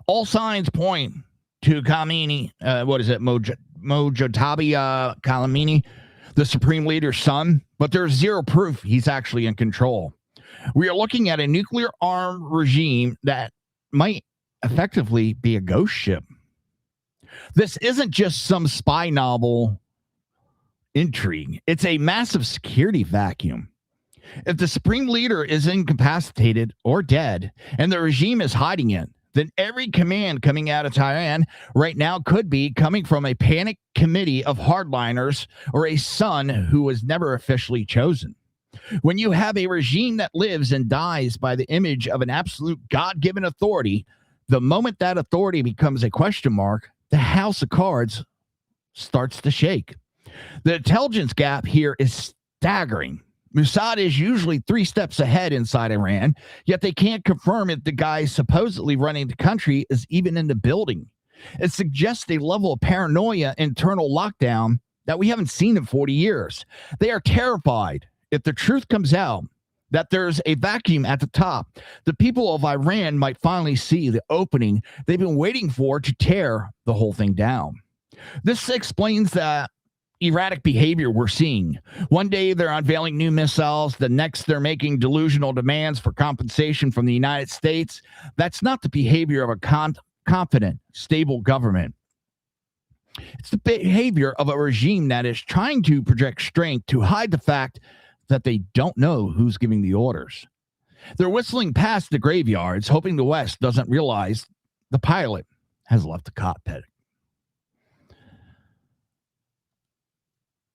All signs point to Khomeini, Mojtabi Khomeini, the supreme leader's son, but there's zero proof he's actually in control. We are looking at a nuclear-armed regime that might effectively be a ghost ship. This isn't just some spy novel intrigue. It's a massive security vacuum. If the supreme leader is incapacitated or dead, and the regime is hiding it, then every command coming out of Tehran right now could be coming from a panic committee of hardliners or a son who was never officially chosen. When you have a regime that lives and dies by the image of an absolute God-given authority, the moment that authority becomes a question mark, the house of cards starts to shake. The intelligence gap here is staggering. Mossad is usually 3 steps ahead inside Iran, yet they can't confirm if the guy supposedly running the country is even in the building. It suggests a level of paranoia, internal lockdown that we haven't seen in 40 years. They are terrified. If the truth comes out, that there's a vacuum at the top. The people of Iran might finally see the opening they've been waiting for to tear the whole thing down. This explains the erratic behavior we're seeing. One day they're unveiling new missiles. The next they're making delusional demands for compensation from the United States. That's not the behavior of a confident, stable government. It's the behavior of a regime that is trying to project strength to hide the fact that they don't know who's giving the orders. They're whistling past the graveyards, hoping the West doesn't realize the pilot has left the cockpit.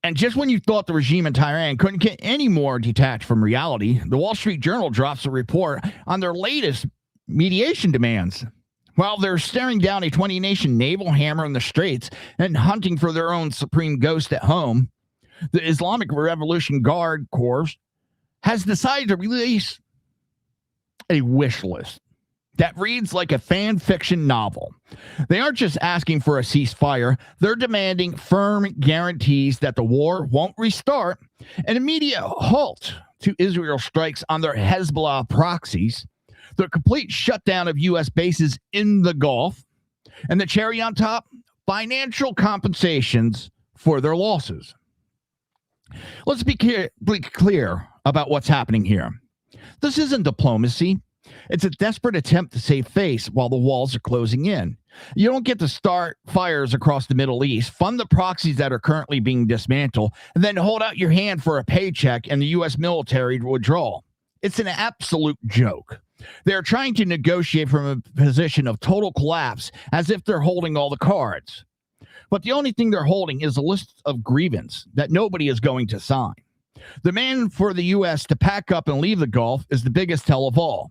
And just when you thought the regime in Tehran couldn't get any more detached from reality, the Wall Street Journal drops a report on their latest mediation demands. While they're staring down a 20-nation naval hammer in the Straits and hunting for their own supreme ghost at home, the Islamic Revolution Guard Corps has decided to release a wish list that reads like a fan fiction novel. They aren't just asking for a ceasefire, they're demanding firm guarantees that the war won't restart, an immediate halt to Israel strikes on their Hezbollah proxies, the complete shutdown of U.S. bases in the Gulf, and the cherry on top, financial compensations for their losses. Let's be clear about what's happening here. This isn't diplomacy. It's a desperate attempt to save face while the walls are closing in. You don't get to start fires across the Middle East, fund the proxies that are currently being dismantled, and then hold out your hand for a paycheck and the U.S. military to withdraw. It's an absolute joke. They're trying to negotiate from a position of total collapse as if they're holding all the cards. But the only thing they're holding is a list of grievance that nobody is going to sign. The demand for the U.S. to pack up and leave the Gulf is the biggest tell of all.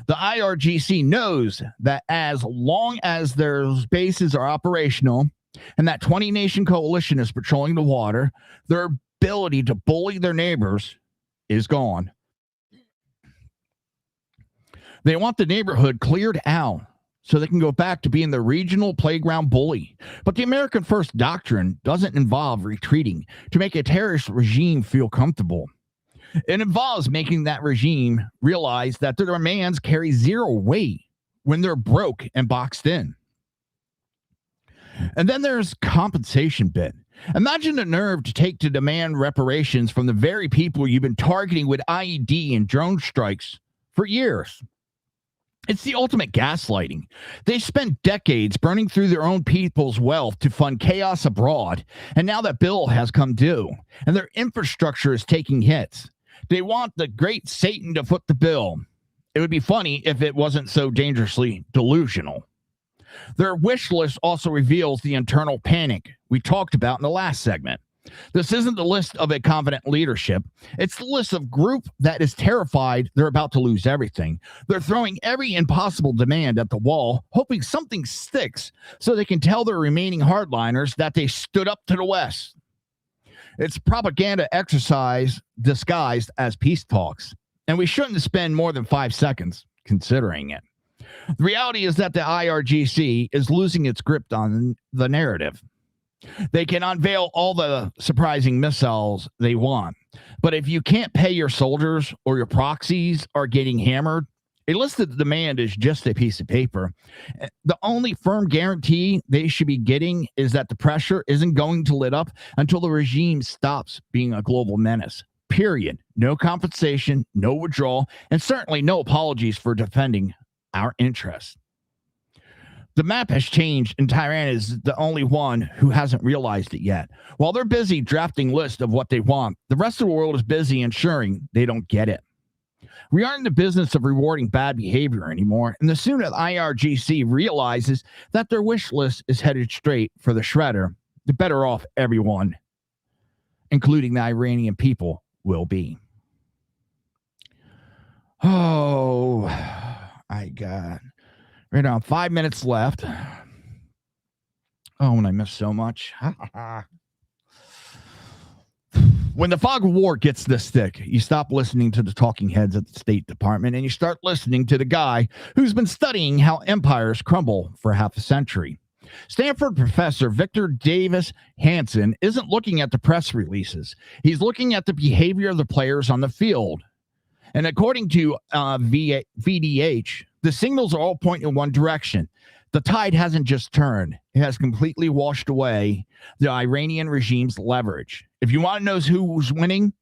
The IRGC knows that as long as their bases are operational and that 20-nation coalition is patrolling the water, their ability to bully their neighbors is gone. They want the neighborhood cleared out so they can go back to being the regional playground bully. But the American First Doctrine doesn't involve retreating to make a terrorist regime feel comfortable. It involves making that regime realize that their demands carry zero weight when they're broke and boxed in. And then there's compensation bit. Imagine the nerve to take to demand reparations from the very people you've been targeting with IED and drone strikes for years. It's the ultimate gaslighting. They spent decades burning through their own people's wealth to fund chaos abroad, and now that bill has come due, and their infrastructure is taking hits. They want the great Satan to foot the bill. It would be funny if it wasn't so dangerously delusional. Their wish list also reveals the internal panic we talked about in the last segment. This isn't the list of a confident leadership. It's the list of group that is terrified they're about to lose everything. They're throwing every impossible demand at the wall, hoping something sticks so they can tell their remaining hardliners that they stood up to the West. It's propaganda exercise disguised as peace talks, and we shouldn't spend more than 5 seconds considering it. The reality is that the IRGC is losing its grip on the narrative. They can unveil all the surprising missiles they want, but if you can't pay your soldiers or your proxies are getting hammered, a listed demand is just a piece of paper. The only firm guarantee they should be getting is that the pressure isn't going to let up until the regime stops being a global menace. Period. No compensation, no withdrawal, and certainly no apologies for defending our interests. The map has changed, and Tehran is the only one who hasn't realized it yet. While they're busy drafting lists of what they want, the rest of the world is busy ensuring they don't get it. We aren't in the business of rewarding bad behavior anymore, and the sooner the IRGC realizes that their wish list is headed straight for the shredder, the better off everyone, including the Iranian people, will be. Oh, I got right now 5 minutes left. Oh, and I missed so much. When the fog of war gets this thick, you stop listening to the talking heads at the State Department and you start listening to the guy who's been studying how empires crumble for half a century. Stanford professor Victor Davis Hanson isn't looking at the press releases. He's looking at the behavior of the players on the field. And according to VDH, the signals are all pointing in one direction. The tide hasn't just turned. It has completely washed away the Iranian regime's leverage. If you want to know who's winning,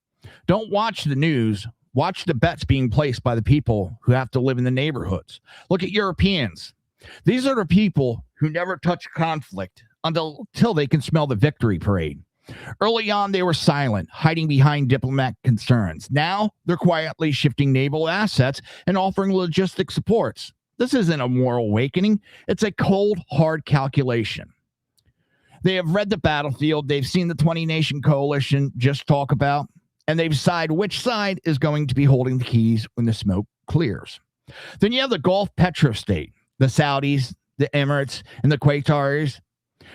don't watch the news. Watch the bets being placed by the people who have to live in the neighborhoods. Look at Europeans. These are the people who never touch conflict until they can smell the victory parade. Early on, they were silent, hiding behind diplomatic concerns. Now, they're quietly shifting naval assets and offering logistic supports. This isn't a moral awakening. It's a cold, hard calculation. They have read the battlefield. They've seen the 20-nation coalition just talk about, and they decide which side is going to be holding the keys when the smoke clears. Then you have the Gulf petrostate, the Saudis, the Emirates, and the Qataris.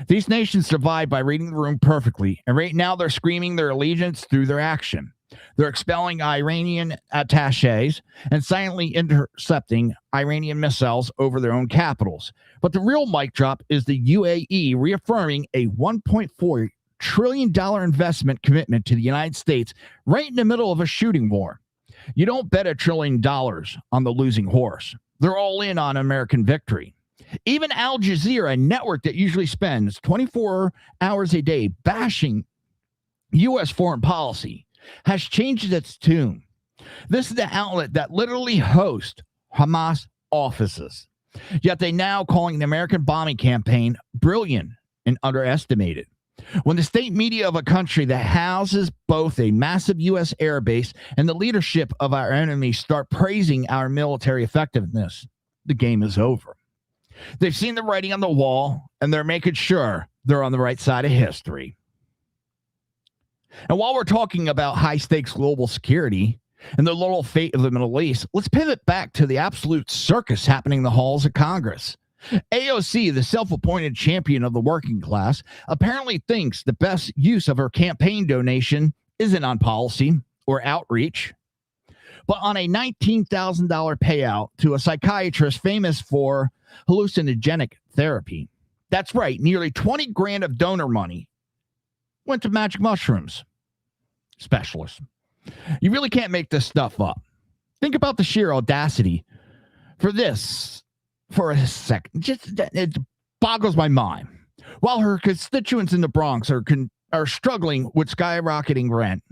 These nations survive by reading the room perfectly, and right now they're screaming their allegiance through their action. They're expelling Iranian attaches and silently intercepting Iranian missiles over their own capitals. But the real mic drop is the UAE reaffirming a $1.4 trillion investment commitment to the United States right in the middle of a shooting war. You don't bet $1 trillion on the losing horse. They're all in on American victory. Even Al Jazeera, a network that usually spends 24 hours a day bashing U.S. foreign policy, has changed its tune. This is the outlet that literally hosts Hamas offices. Yet they now calling the American bombing campaign brilliant and underestimated. When the state media of a country that houses both a massive U.S. airbase and the leadership of our enemies start praising our military effectiveness, the game is over. They've seen the writing on the wall, and they're making sure they're on the right side of history. And while we're talking about high-stakes global security and the little fate of the Middle East, let's pivot back to the absolute circus happening in the halls of Congress. AOC, the self-appointed champion of the working class, apparently thinks the best use of her campaign donation isn't on policy or outreach, but on a $19,000 payout to a psychiatrist famous for hallucinogenic therapy. That's right, nearly 20 grand of donor money went to magic mushrooms specialists. You really can't make this stuff up. Think about the sheer audacity for this for a second. It boggles my mind. While her constituents in the Bronx are struggling with skyrocketing rent,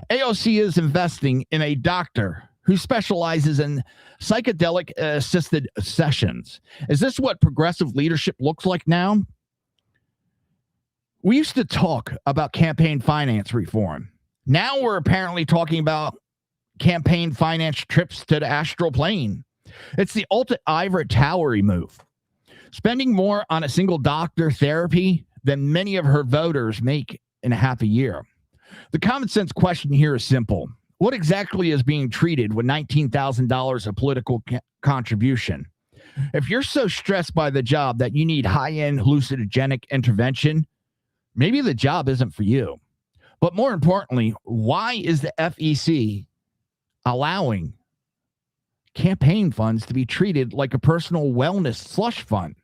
AOC is investing in a doctor who specializes in psychedelic assisted sessions. Is this what progressive leadership looks like now? We used to talk about campaign finance reform. Now we're apparently talking about campaign finance trips to the astral plane. It's the ultimate ivory tower move. Spending more on a single doctor therapy than many of her voters make in a half a year. The common sense question here is simple. What exactly is being treated with $19,000 of political contribution? If you're so stressed by the job that you need high-end hallucinogenic intervention, maybe the job isn't for you. But more importantly, why is the FEC allowing campaign funds to be treated like a personal wellness slush fund?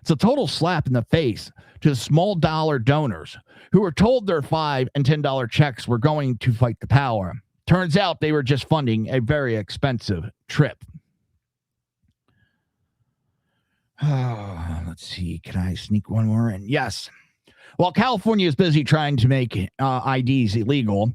It's a total slap in the face to the small dollar donors who were told their $5 and $10 checks were going to fight the power. Turns out they were just funding a very expensive trip. Let's see. Can I sneak one more in? Yes. While California is busy trying to make IDs illegal,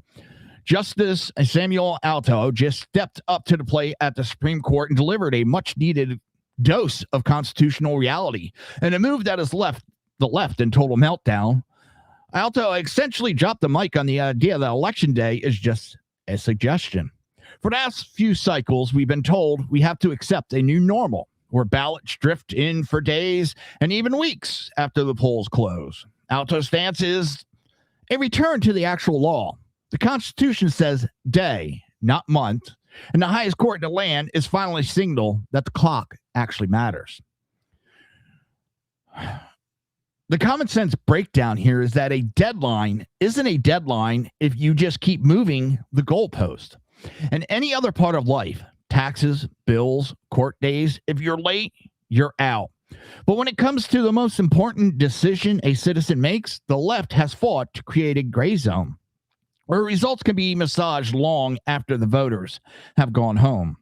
Justice Samuel Alito just stepped up to the plate at the Supreme Court and delivered a much-needed dose of constitutional reality. And a move that has left the left in total meltdown. Alito essentially dropped the mic on the idea that Election Day is just a suggestion. For the last few cycles, we've been told we have to accept a new normal where ballots drift in for days and even weeks after the polls close. Alito's stance is a return to the actual law. The Constitution says day, not month, and the highest court in the land is finally signal that the clock actually matters. The common sense breakdown here is that a deadline isn't a deadline if you just keep moving the goalpost. And any other part of life, taxes, bills, court days, if you're late, you're out. But when it comes to the most important decision a citizen makes, the left has fought to create a gray zone. where results can be massaged long after the voters have gone home.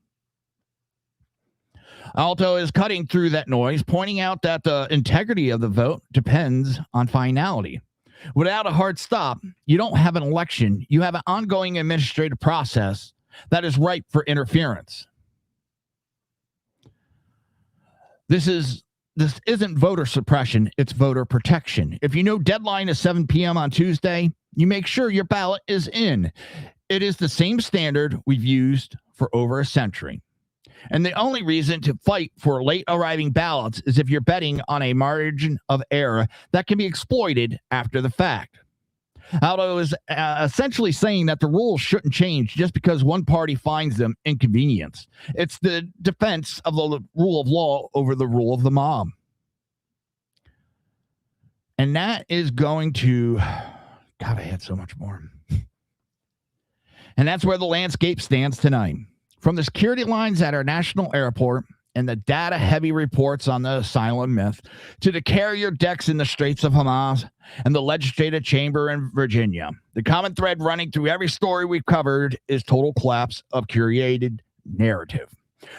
Alto is cutting through that noise, pointing out that the integrity of the vote depends on finality. Without a hard stop, you don't have an election. You have an ongoing administrative process that is ripe for interference. This isn't voter suppression, it's voter protection. If you know deadline is 7 p.m. on Tuesday, you make sure your ballot is in. It is the same standard we've used for over a century. And the only reason to fight for late arriving ballots is if you're betting on a margin of error that can be exploited after the fact. Aldo is essentially saying that the rules shouldn't change just because one party finds them inconvenience. It's the defense of the rule of law over the rule of the mob. And that is going to... God, I had so much more. And that's where the landscape stands tonight. From the security lines at our national airport and the data-heavy reports on the asylum myth to the carrier decks in the Straits of Hormuz and the legislative chamber in Virginia, the common thread running through every story we've covered is total collapse of curated narrative.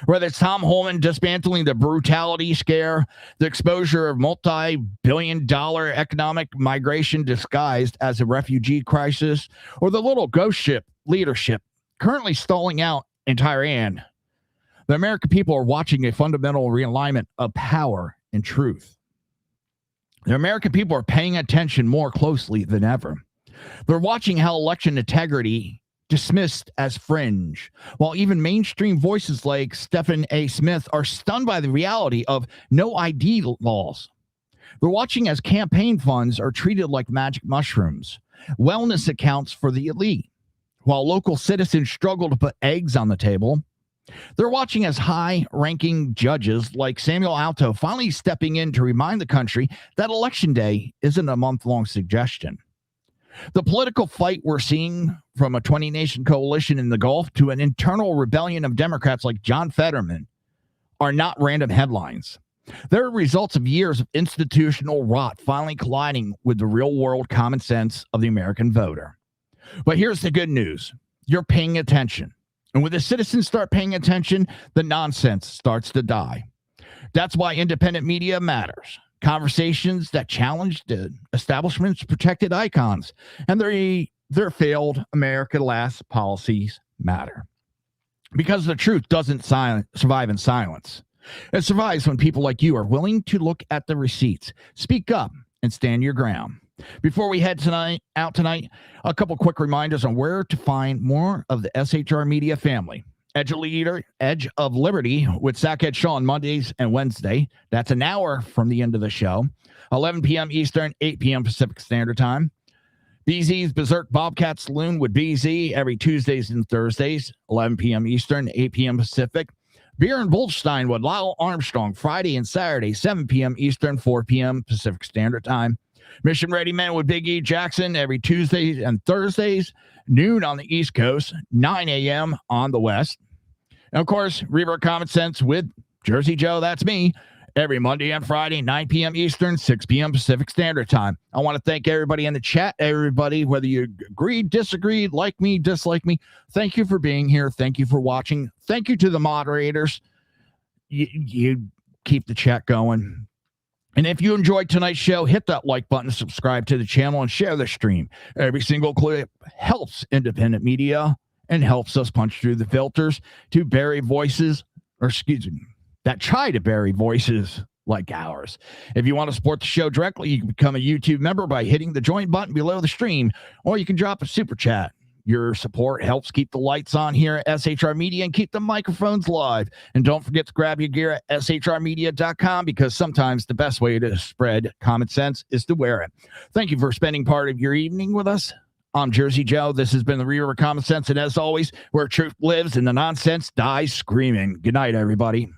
Whether it's Tom Homan dismantling the brutality scare, the exposure of multi-billion-dollar economic migration disguised as a refugee crisis, or the little ghost ship leadership currently stalling out in Tehran, the American people are watching a fundamental realignment of power and truth. The American people are paying attention more closely than ever. They're watching how election integrity dismissed as fringe, while even mainstream voices like Stephen A. Smith are stunned by the reality of no ID laws. They're watching as campaign funds are treated like magic mushrooms, wellness accounts for the elite, while local citizens struggle to put eggs on the table. They're watching as high-ranking judges like Samuel Alito finally stepping in to remind the country that Election Day isn't a month-long suggestion. The political fight we're seeing, from a 20-nation coalition in the Gulf to an internal rebellion of Democrats like John Fetterman, are not random headlines. They're results of years of institutional rot finally colliding with the real-world common sense of the American voter. But here's the good news. You're paying attention. And when the citizens start paying attention, the nonsense starts to die. That's why independent media matters. Conversations that challenge the establishment's protected icons and their failed America Last policies matter. Because the truth doesn't survive in silence. It survives when people like you are willing to look at the receipts, speak up, and stand your ground. Before we head out tonight, a couple quick reminders on where to find more of the SHR Media family. Edge of Liberty with Sackhead Shaw on Mondays and Wednesday. That's an hour from the end of the show. 11 p.m. Eastern, 8 p.m. Pacific Standard Time. BZ's Berserk Bobcat Saloon with BZ every Tuesdays and Thursdays, 11 p.m. Eastern, 8 p.m. Pacific. Beer and Bullstein with Lyle Armstrong Friday and Saturday, 7 p.m. Eastern, 4 p.m. Pacific Standard Time. Mission Ready Men with Big E Jackson every Tuesdays and Thursdays, noon on the East Coast, 9 a.m. on the West. And, of course, Reaver of Common Sense with Jersey Joe, that's me, every Monday and Friday, 9 p.m. Eastern, 6 p.m. Pacific Standard Time. I want to thank everybody in the chat, everybody, whether you agree, disagree, like me, dislike me. Thank you for being here. Thank you for watching. Thank you to the moderators. You keep the chat going. And if you enjoyed tonight's show, hit that like button, subscribe to the channel, and share the stream. Every single clip helps independent media and helps us punch through the filters to bury voices, that try to bury voices like ours. If you want to support the show directly, you can become a YouTube member by hitting the join button below the stream, or you can drop a super chat. Your support helps keep the lights on here at SHR Media and keep the microphones live. And don't forget to grab your gear at shrmedia.com, because sometimes the best way to spread common sense is to wear it. Thank you for spending part of your evening with us. I'm Jersey Joe. This has been the Reaver of Common Sense. And as always, where truth lives and the nonsense dies screaming. Good night, everybody.